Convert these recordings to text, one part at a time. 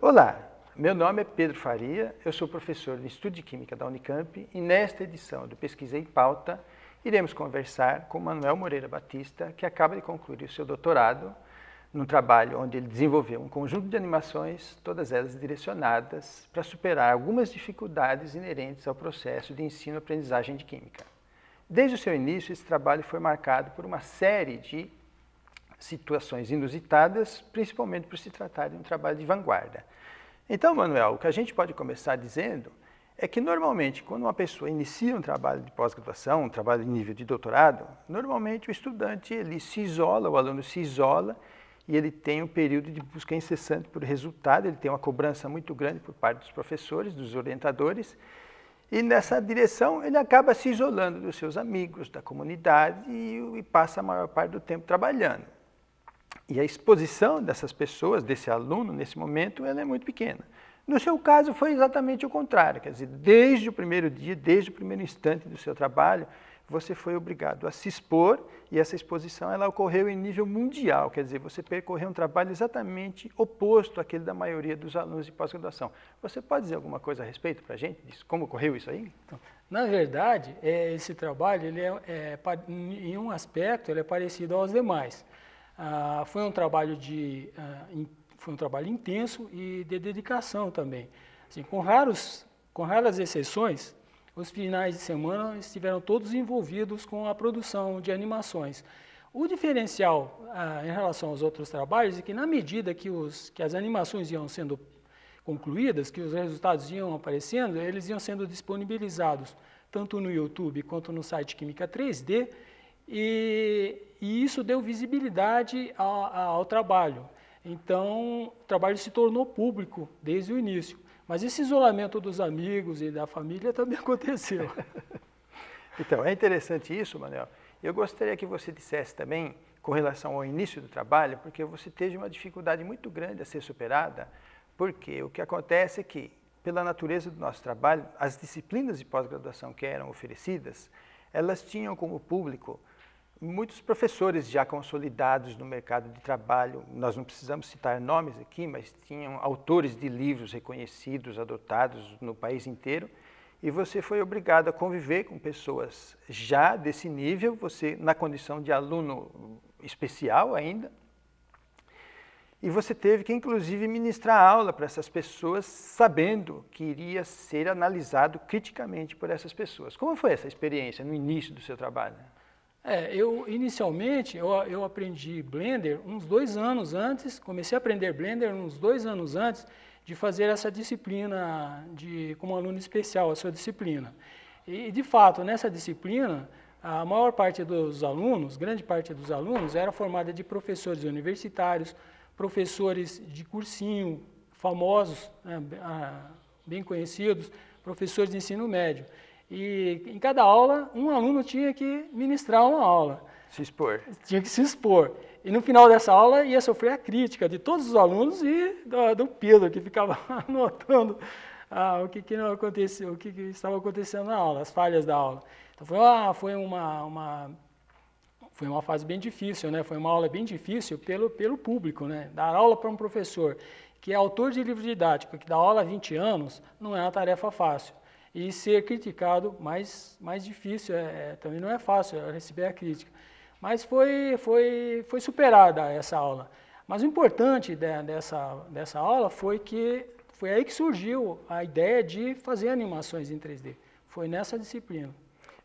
Olá, meu nome é Pedro Faria, eu sou professor do Instituto de Química da Unicamp e nesta edição do Pesquisa em Pauta iremos conversar com Manuel Moreira Batista, que acaba de concluir o seu doutorado num trabalho onde ele desenvolveu um conjunto de animações, todas elas direcionadas para superar algumas dificuldades inerentes ao processo de ensino-aprendizagem de química. Desde o seu início, esse trabalho foi marcado por uma série de situações inusitadas, principalmente por se tratar de um trabalho de vanguarda. Então, Manuel, o que a gente pode começar dizendo é que normalmente quando uma pessoa inicia um trabalho de pós-graduação, um trabalho de nível de doutorado, normalmente o estudante ele se isola, o aluno se isola e ele tem um período de busca incessante por resultado, ele tem uma cobrança muito grande por parte dos professores, dos orientadores, e nessa direção ele acaba se isolando dos seus amigos, da comunidade e passa a maior parte do tempo trabalhando. E a exposição dessas pessoas, desse aluno, nesse momento, ela é muito pequena. No seu caso, foi exatamente o contrário. Quer dizer, desde o primeiro dia, desde o primeiro instante do seu trabalho, você foi obrigado a se expor e essa exposição ela ocorreu em nível mundial. Quer dizer, você percorreu um trabalho exatamente oposto àquele da maioria dos alunos de pós-graduação. Você pode dizer alguma coisa a respeito para a gente disso? Como ocorreu isso aí? Então, na verdade, esse trabalho, em um aspecto, ele é parecido aos demais. Foi um trabalho intenso e de dedicação também. Assim, com raras exceções, os finais de semana estiveram todos envolvidos com a produção de animações. O diferencial em relação aos outros trabalhos é que na medida que as animações iam sendo concluídas, que os resultados iam aparecendo, eles iam sendo disponibilizados tanto no YouTube quanto no site Química 3D, e isso deu visibilidade ao trabalho. Então, o trabalho se tornou público desde o início. Mas esse isolamento dos amigos e da família também aconteceu. Então, é interessante isso, Manuel. Eu gostaria que você dissesse também, com relação ao início do trabalho, porque você teve uma dificuldade muito grande a ser superada, porque o que acontece é que, pela natureza do nosso trabalho, as disciplinas de pós-graduação que eram oferecidas, elas tinham como público muitos professores já consolidados no mercado de trabalho, nós não precisamos citar nomes aqui, mas tinham autores de livros reconhecidos, adotados no país inteiro, e você foi obrigado a conviver com pessoas já desse nível, você na condição de aluno especial ainda, e você teve que inclusive ministrar aula para essas pessoas, sabendo que iria ser analisado criticamente por essas pessoas. Como foi essa experiência no início do seu trabalho? Inicialmente, eu aprendi Blender uns 2 anos antes, comecei a aprender Blender uns 2 anos antes de fazer essa disciplina como aluno especial, a sua disciplina. E, de fato, nessa disciplina, a maior parte dos alunos, grande parte dos alunos, era formada de professores universitários, professores de cursinho, famosos, bem conhecidos, professores de ensino médio. E em cada aula, um aluno tinha que ministrar uma aula. Se expor. Tinha que se expor. E no final dessa aula ia sofrer a crítica de todos os alunos e do Pedro, que ficava anotando o que não aconteceu, o que estava acontecendo na aula, as falhas da aula. Então foi uma fase bem difícil, né? Foi uma aula bem difícil pelo público, né? Dar aula para um professor que é autor de livro didático, que dá aula há 20 anos, não é uma tarefa fácil. E ser criticado mais difícil, também não é fácil receber a crítica. Mas foi superada essa aula. Mas o importante dessa aula foi aí que surgiu a ideia de fazer animações em 3D. Foi nessa disciplina.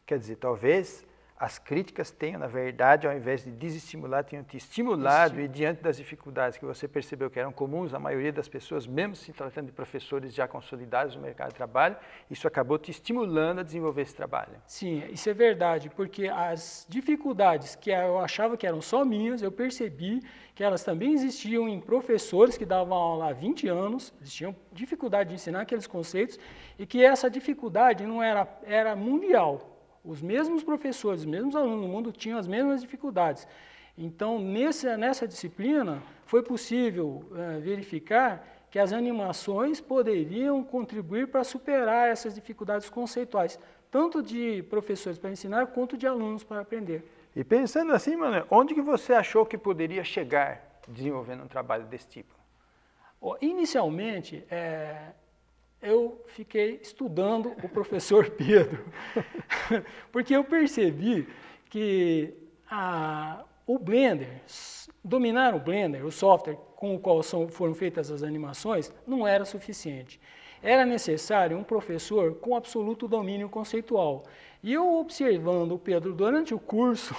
Quer dizer, talvez as críticas tenham, na verdade, ao invés de desestimular, tenham te estimulado e diante das dificuldades que você percebeu que eram comuns à maioria das pessoas, mesmo se tratando de professores já consolidados no mercado de trabalho, isso acabou te estimulando a desenvolver esse trabalho. Sim, isso é verdade, porque as dificuldades que eu achava que eram só minhas, eu percebi que elas também existiam em professores que davam aula há 20 anos, eles tinham dificuldade de ensinar aqueles conceitos, e que essa dificuldade não era mundial. Os mesmos professores, os mesmos alunos no mundo tinham as mesmas dificuldades. Então, nessa disciplina, foi possível verificar que as animações poderiam contribuir para superar essas dificuldades conceituais, tanto de professores para ensinar, quanto de alunos para aprender. E pensando assim, Manuel, onde que você achou que poderia chegar desenvolvendo um trabalho desse tipo? Inicialmente, eu fiquei estudando o professor Pedro, porque eu percebi que o Blender, dominar o Blender, o software com o qual foram feitas as animações, não era suficiente. Era necessário um professor com absoluto domínio conceitual. E eu observando o Pedro durante o curso,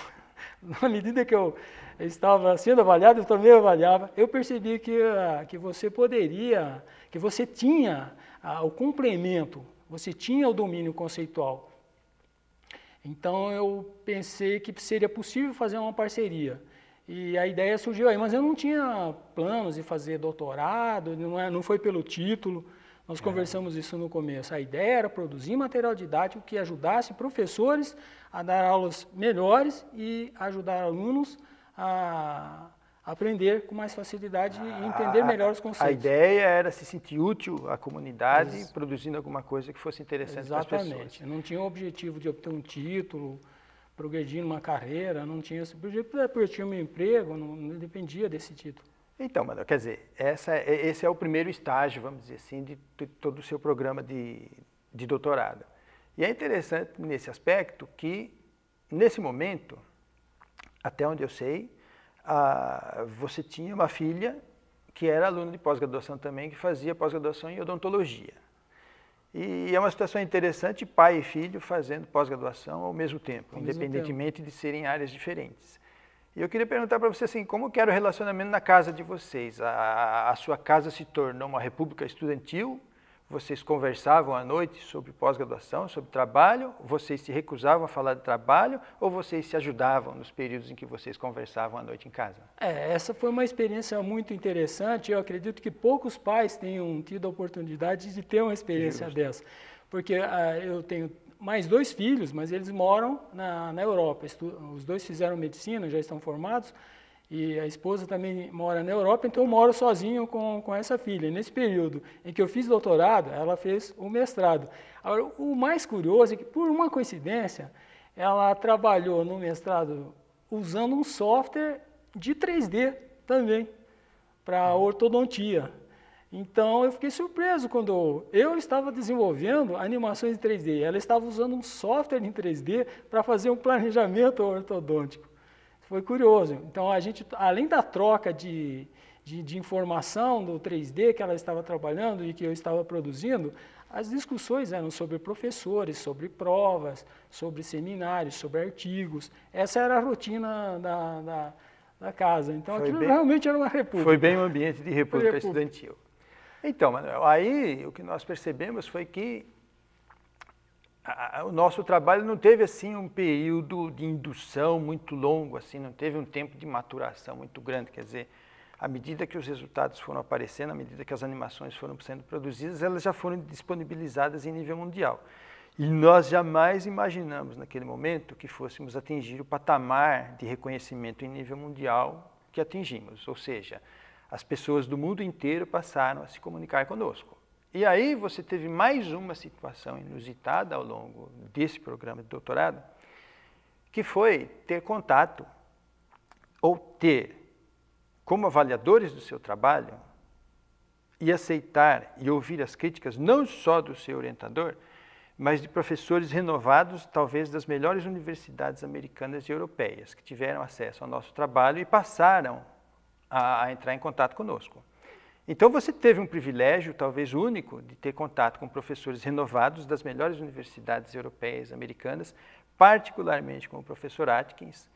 na medida que eu estava sendo avaliado, eu também avaliava, eu percebi que você poderia, que você tinha o complemento, você tinha o domínio conceitual. Então eu pensei que seria possível fazer uma parceria. E a ideia surgiu aí, mas eu não tinha planos de fazer doutorado, não foi pelo título. Nós conversamos isso no começo. A ideia era produzir material didático que ajudasse professores a dar aulas melhores e ajudar alunos a aprender com mais facilidade e entender melhor os conceitos. A ideia era se sentir útil à comunidade, produzindo alguma coisa que fosse interessante para as pessoas. Exatamente. Não tinha o objetivo de obter um título, progredir numa carreira, não tinha esse objetivo, porque eu tinha meu emprego, não dependia desse título. Então, Manuel, quer dizer, esse é o primeiro estágio, vamos dizer assim, de todo o seu programa de doutorado. E é interessante nesse aspecto que, nesse momento, até onde eu sei, você tinha uma filha que era aluna de pós-graduação também, que fazia pós-graduação em odontologia. E é uma situação interessante, pai e filho fazendo pós-graduação ao mesmo tempo, independentemente de serem áreas diferentes. E eu queria perguntar para você assim, como que era o relacionamento na casa de vocês? A sua casa se tornou uma república estudantil? Vocês conversavam à noite sobre pós-graduação, sobre trabalho? Vocês se recusavam a falar de trabalho? Ou vocês se ajudavam nos períodos em que vocês conversavam à noite em casa? Essa foi uma experiência muito interessante. Eu acredito que poucos pais tenham tido a oportunidade de ter uma experiência dessa. Porque eu tenho mais 2 filhos, mas eles moram na Europa. Os 2 fizeram medicina, já estão formados, e a esposa também mora na Europa, então eu moro sozinho com essa filha. E nesse período em que eu fiz doutorado, ela fez o mestrado. Agora, o mais curioso é que, por uma coincidência, ela trabalhou no mestrado usando um software de 3D também, para ortodontia. Então, eu fiquei surpreso quando eu estava desenvolvendo animações em 3D. Ela estava usando um software em 3D para fazer um planejamento ortodôntico. Foi curioso. Então, a gente, além da troca de informação do 3D que ela estava trabalhando e que eu estava produzindo, as discussões eram sobre professores, sobre provas, sobre seminários, sobre artigos. Essa era a rotina da casa. Então, aquilo realmente era uma república. Foi bem um ambiente de república estudantil. Então, Manuel, aí o que nós percebemos foi que o nosso trabalho não teve assim um período de indução muito longo, assim, não teve um tempo de maturação muito grande, quer dizer, à medida que os resultados foram aparecendo, à medida que as animações foram sendo produzidas, elas já foram disponibilizadas em nível mundial. E nós jamais imaginamos naquele momento que fôssemos atingir o patamar de reconhecimento em nível mundial que atingimos, ou seja, as pessoas do mundo inteiro passaram a se comunicar conosco. E aí você teve mais uma situação inusitada ao longo desse programa de doutorado, que foi ter contato ou ter como avaliadores do seu trabalho e aceitar e ouvir as críticas não só do seu orientador, mas de professores renovados, talvez das melhores universidades americanas e europeias, que tiveram acesso ao nosso trabalho e passaram a entrar em contato conosco. Então você teve um privilégio, talvez único, de ter contato com professores renovados das melhores universidades europeias, americanas, particularmente com o professor Atkins,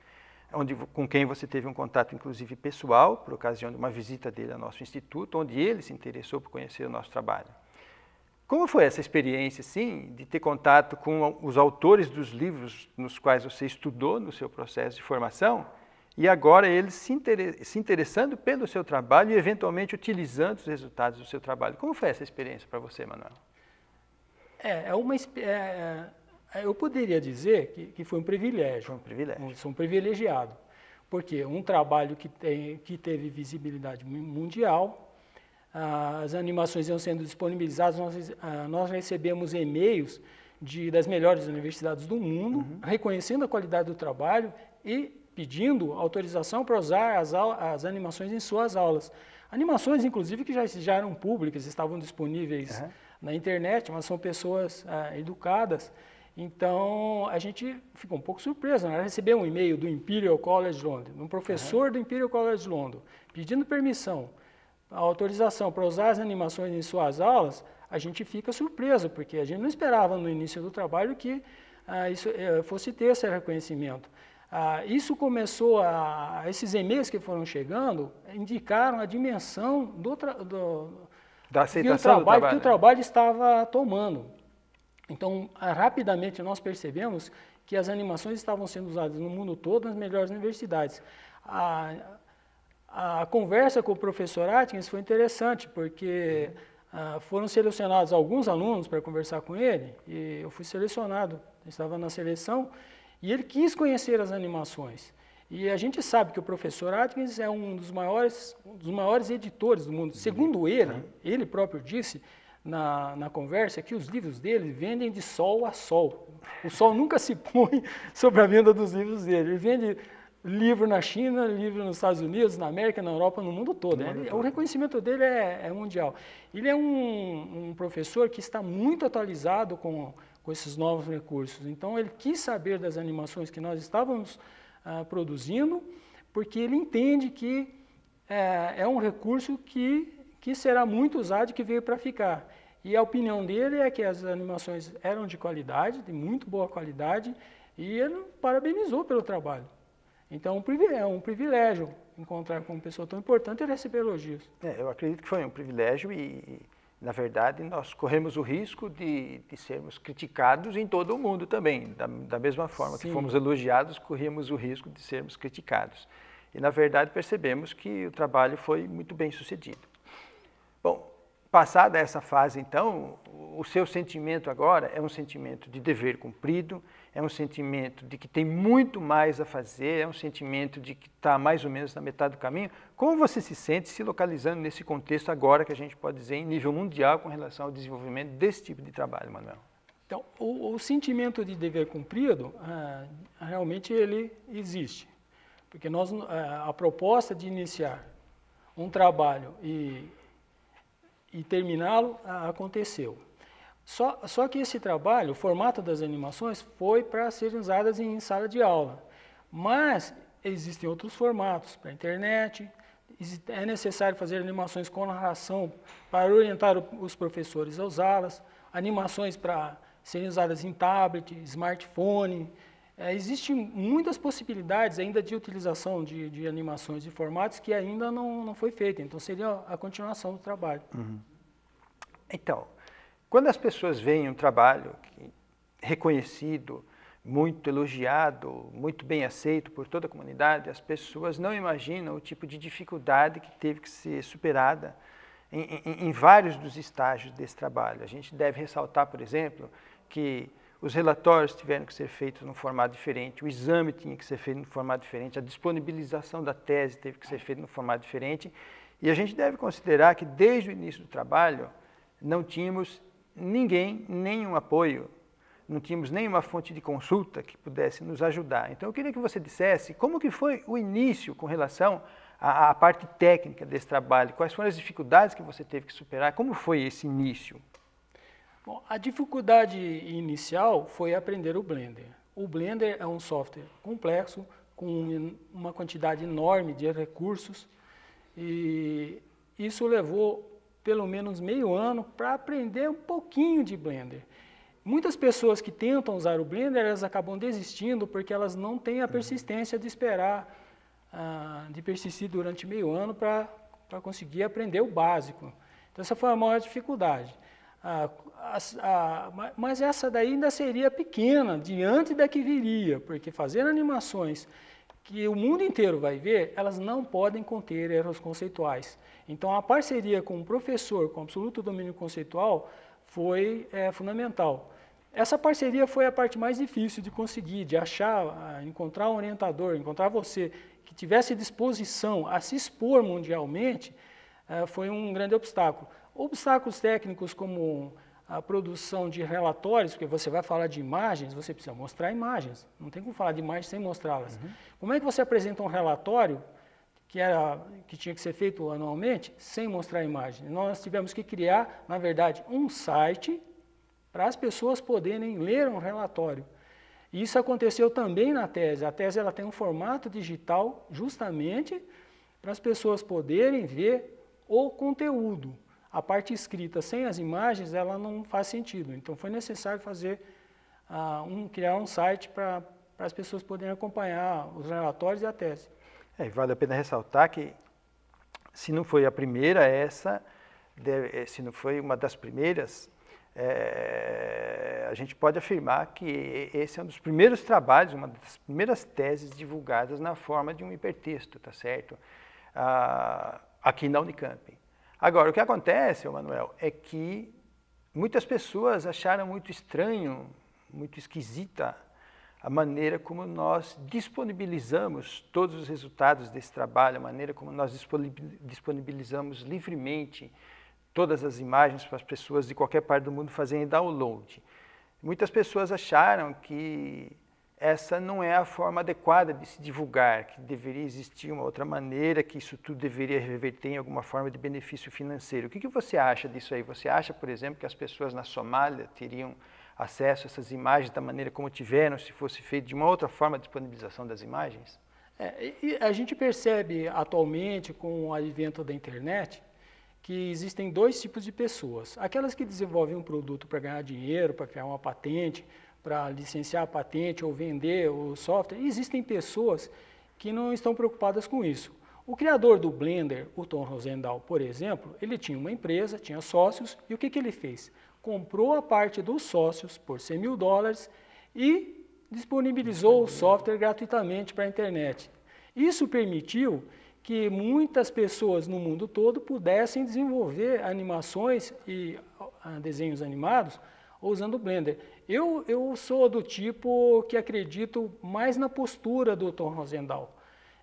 com quem você teve um contato, inclusive, pessoal, por ocasião de uma visita dele ao nosso instituto, onde ele se interessou por conhecer o nosso trabalho. Como foi essa experiência, sim, de ter contato com os autores dos livros nos quais você estudou no seu processo de formação, e agora eles se interessando pelo seu trabalho e, eventualmente, utilizando os resultados do seu trabalho? Como foi essa experiência para você, Manuel? Eu poderia dizer que foi um privilégio. Foi um privilégio. Sou um privilegiado. Porque um trabalho que teve visibilidade mundial, as animações iam sendo disponibilizadas, nós recebemos e-mails das melhores universidades do mundo, reconhecendo a qualidade do trabalho e pedindo autorização para usar as animações em suas aulas. Animações, inclusive, que já eram públicas, estavam disponíveis na internet, mas são pessoas educadas. Então, a gente ficou um pouco surpreso, né? Receber um e-mail do Imperial College London, um professor do Imperial College London, pedindo permissão, autorização para usar as animações em suas aulas, a gente fica surpreso, porque a gente não esperava no início do trabalho que isso fosse ter esse reconhecimento. Isso começou esses e-mails que foram chegando indicaram a dimensão da aceitação do trabalho que o trabalho estava tomando. Então, rapidamente nós percebemos que as animações estavam sendo usadas no mundo todo nas melhores universidades. A conversa com o professor Atkins foi interessante, porque foram selecionados alguns alunos para conversar com ele, e eu fui selecionado, estava na seleção, e ele quis conhecer as animações. E a gente sabe que o professor Atkins é um dos maiores editores do mundo. Segundo ele próprio disse na conversa que os livros dele vendem de sol a sol. O sol nunca se põe sobre a venda dos livros dele. Ele vende livro na China, livro nos Estados Unidos, na América, na Europa, no mundo todo. O reconhecimento dele é mundial. Ele é um professor que está muito atualizado com esses novos recursos. Então, ele quis saber das animações que nós estávamos produzindo, porque ele entende que é um recurso que será muito usado e que veio para ficar. E a opinião dele é que as animações eram de qualidade, de muito boa qualidade, e ele parabenizou pelo trabalho. Então, é um privilégio encontrar com uma pessoa tão importante e receber elogios. Eu acredito que foi um privilégio e, na verdade, nós corremos o risco de sermos criticados em todo o mundo também. Da mesma forma que fomos elogiados, corríamos o risco de sermos criticados. E, na verdade, percebemos que o trabalho foi muito bem sucedido. Bom, passada essa fase, então, o seu sentimento agora é um sentimento de dever cumprido, é um sentimento de que tem muito mais a fazer, é um sentimento de que está mais ou menos na metade do caminho. Como você se sente se localizando nesse contexto agora, que a gente pode dizer, em nível mundial, com relação ao desenvolvimento desse tipo de trabalho, Manuel? Então, o sentimento de dever cumprido, realmente ele existe. Porque a proposta de iniciar um trabalho e terminá-lo aconteceu. Só que esse trabalho, o formato das animações, foi para serem usadas em sala de aula. Mas existem outros formatos para a internet, é necessário fazer animações com narração para orientar os professores a usá-las, animações para serem usadas em tablet, smartphone. Existem muitas possibilidades ainda de utilização de animações e formatos que ainda não foi feita. Então, seria a continuação do trabalho. Então, quando as pessoas veem um trabalho reconhecido, muito elogiado, muito bem aceito por toda a comunidade, as pessoas não imaginam o tipo de dificuldade que teve que ser superada em vários dos estágios desse trabalho. A gente deve ressaltar, por exemplo, que os relatórios tiveram que ser feitos num formato diferente, o exame tinha que ser feito num formato diferente, a disponibilização da tese teve que ser feita num formato diferente, e a gente deve considerar que desde o início do trabalho não tínhamos nenhum apoio, não tínhamos nenhuma fonte de consulta que pudesse nos ajudar. Então eu queria que você dissesse como que foi o início com relação à parte técnica desse trabalho, quais foram as dificuldades que você teve que superar, como foi esse início? Bom, a dificuldade inicial foi aprender o Blender. O Blender é um software complexo, com uma quantidade enorme de recursos, e isso levou pelo menos meio ano para aprender um pouquinho de Blender. Muitas pessoas que tentam usar o Blender, elas acabam desistindo porque elas não têm a persistência de esperar, de persistir durante meio ano para conseguir aprender o básico. Então essa foi a maior dificuldade. Mas essa daí ainda seria pequena, diante da que viria, porque fazer animações que o mundo inteiro vai ver, elas não podem conter erros conceituais. Então a parceria com o professor com absoluto domínio conceitual foi fundamental. Essa parceria foi a parte mais difícil de conseguir, de achar, encontrar um orientador, encontrar você que tivesse disposição a se expor mundialmente, foi um grande obstáculo. Obstáculos técnicos como a produção de relatórios, porque você vai falar de imagens, você precisa mostrar imagens. Não tem como falar de imagens sem mostrá-las. Como é que você apresenta um relatório que tinha que ser feito anualmente sem mostrar imagens? Nós tivemos que criar, na verdade, um site para as pessoas poderem ler um relatório. E isso aconteceu também na tese. A tese ela tem um formato digital justamente para as pessoas poderem ver o conteúdo. A parte escrita sem as imagens, ela não faz sentido. Então, foi necessário criar um site para as pessoas poderem acompanhar os relatórios e a tese. Vale a pena ressaltar que, se não foi a primeira, se não foi uma das primeiras, a gente pode afirmar que esse é um dos primeiros trabalhos, uma das primeiras teses divulgadas na forma de um hipertexto, tá certo? Aqui na Unicamp. Agora, o que acontece, Manuel, é que muitas pessoas acharam muito estranho, muito esquisita a maneira como nós disponibilizamos todos os resultados desse trabalho, a maneira como nós disponibilizamos livremente todas as imagens para as pessoas de qualquer parte do mundo fazerem download. Muitas pessoas acharam que essa não é a forma adequada de se divulgar, que deveria existir uma outra maneira, que isso tudo deveria reverter em alguma forma de benefício financeiro. O que você acha disso aí? Você acha, por exemplo, que as pessoas na Somália teriam acesso a essas imagens da maneira como tiveram, se fosse feito de uma outra forma a disponibilização das imagens? E a gente percebe atualmente, com o advento da internet, que existem dois tipos de pessoas. Aquelas que desenvolvem um produto para ganhar dinheiro, para criar uma patente, para licenciar a patente ou vender o software, e existem pessoas que não estão preocupadas com isso. O criador do Blender, o Tom Rosendahl, por exemplo, ele tinha uma empresa, tinha sócios, e o que ele fez? Comprou a parte dos sócios por $100 mil e disponibilizou o software gratuitamente para a internet. Isso permitiu que muitas pessoas no mundo todo pudessem desenvolver animações e desenhos animados usando o Blender. Eu sou do tipo que acredito mais na postura do Tom Rosendahl.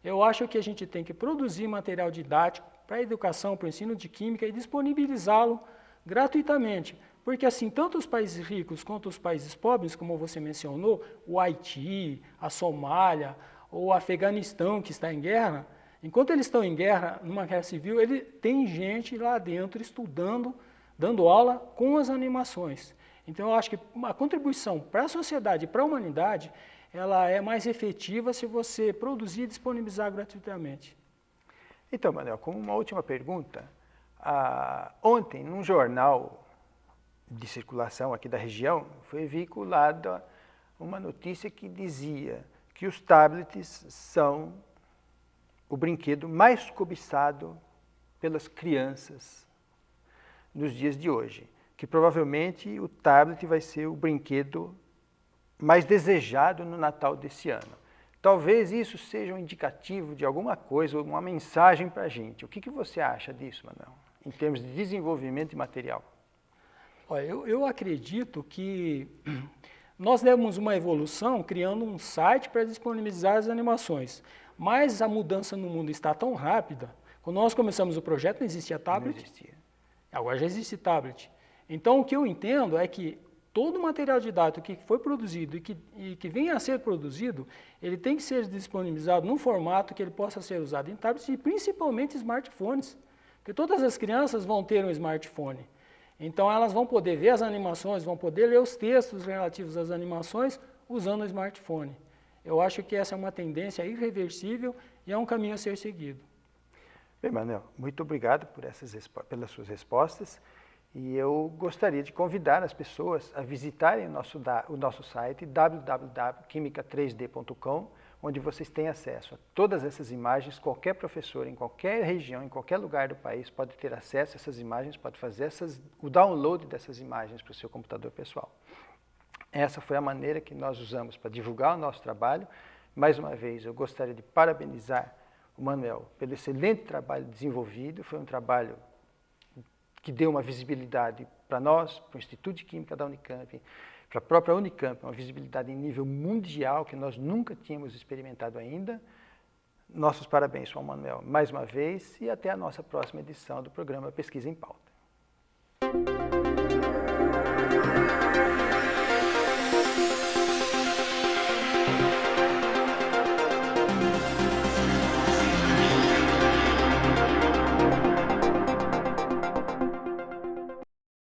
Eu acho que a gente tem que produzir material didático para a educação, para o ensino de química e disponibilizá-lo gratuitamente. Porque assim, tanto os países ricos quanto os países pobres, como você mencionou, o Haiti, a Somália ou o Afeganistão que está em guerra, enquanto eles estão em guerra, numa guerra civil, tem gente lá dentro estudando, dando aula com as animações. Então, eu acho que a contribuição para a sociedade e para a humanidade, ela é mais efetiva se você produzir e disponibilizar gratuitamente. Então, Manuel, como uma última pergunta, ontem, num jornal de circulação aqui da região, foi veiculada uma notícia que dizia que os tablets são o brinquedo mais cobiçado pelas crianças nos dias de hoje, que provavelmente o tablet vai ser o brinquedo mais desejado no Natal desse ano. Talvez isso seja um indicativo de alguma coisa, uma mensagem para a gente. O que você acha disso, Manuel, em termos de desenvolvimento de material? Olha, eu acredito que nós demos uma evolução criando um site para disponibilizar as animações, mas a mudança no mundo está tão rápida. Quando nós começamos o projeto não existia tablet, não existia. Agora já existe tablet. Então o que eu entendo é que todo o material didático que foi produzido e que venha a ser produzido, ele tem que ser disponibilizado num formato que ele possa ser usado em tablets e principalmente smartphones, porque todas as crianças vão ter um smartphone. Então elas vão poder ver as animações, vão poder ler os textos relativos às animações usando o smartphone. Eu acho que essa é uma tendência irreversível e é um caminho a ser seguido. Bem, Manuel, muito obrigado pelas suas respostas. E eu gostaria de convidar as pessoas a visitarem o nosso site www.quimica3d.com, onde vocês têm acesso a todas essas imagens. Qualquer professor, em qualquer região, em qualquer lugar do país, pode ter acesso a essas imagens, pode fazer o download dessas imagens para o seu computador pessoal. Essa foi a maneira que nós usamos para divulgar o nosso trabalho. Mais uma vez, eu gostaria de parabenizar o Manuel pelo excelente trabalho desenvolvido. Foi um trabalho que deu uma visibilidade para nós, para o Instituto de Química da Unicamp, para a própria Unicamp, uma visibilidade em nível mundial que nós nunca tínhamos experimentado ainda. Nossos parabéns ao Manuel mais uma vez e até a nossa próxima edição do programa Pesquisa em Pauta.